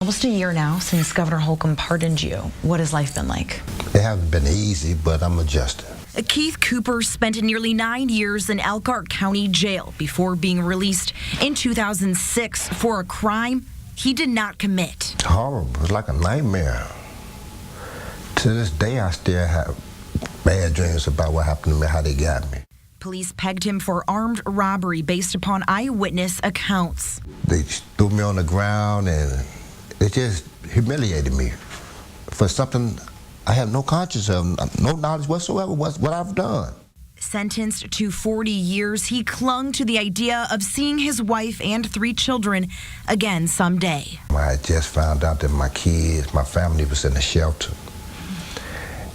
Almost a year now since Governor Holcomb pardoned you. What has life been like? It hasn't been easy, but I'm adjusting. Keith Cooper spent nearly 9 years in Elkhart County Jail before being released in 2006 for a crime he did not commit. It's horrible. It's like a nightmare. To this day, I still have bad dreams about what happened to me, how they got me. Police pegged him for armed robbery based upon eyewitness accounts. They threw me on the ground and it just humiliated me for something I have no conscience of, no knowledge whatsoever what I've done. Sentenced to 40 years, he clung to the idea of seeing his wife and 3 children again someday. I just found out that my kids, my family was in a shelter.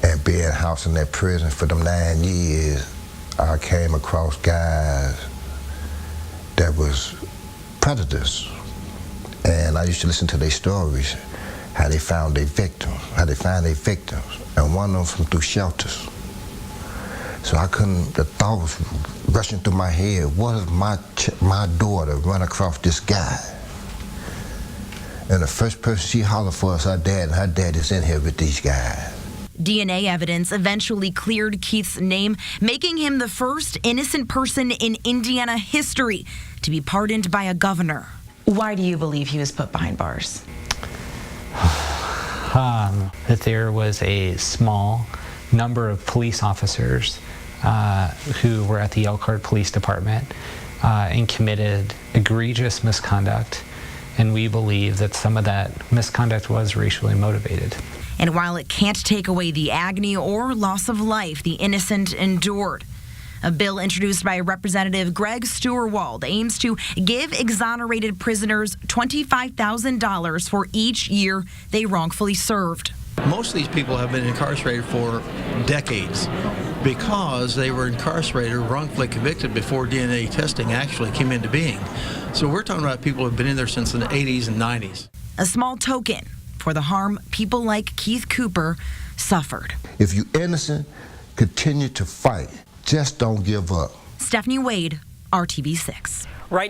And being housed in that prison for them 9 years, I came across guys that was predators. And I used to listen to their stories, how they found their victims, and one of them from through shelters. So the thought was rushing through my head, what if my daughter run across this guy? And the first person she hollered for is her dad, and her dad is in here with these guys. DNA evidence eventually cleared Keith's name, making him the first innocent person in Indiana history to be pardoned by a governor. Why do you believe he was put behind bars? That there was a small number of police officers who were at the Elkhart Police Department and committed egregious misconduct, and we believe that some of that misconduct was racially motivated. And while it can't take away the agony or loss of life the innocent endured, a bill introduced by Representative Greg Steuerwald aims to give exonerated prisoners $25,000 for each year they wrongfully served. Most of these people have been incarcerated for decades because they were incarcerated or wrongfully convicted before DNA testing actually came into being. So we're talking about people who have been in there since the 80s and 90s. A small token for the harm people like Keith Cooper suffered. If you're innocent, continue to fight. Just don't give up. Stephanie Wade, RTV6. Right now.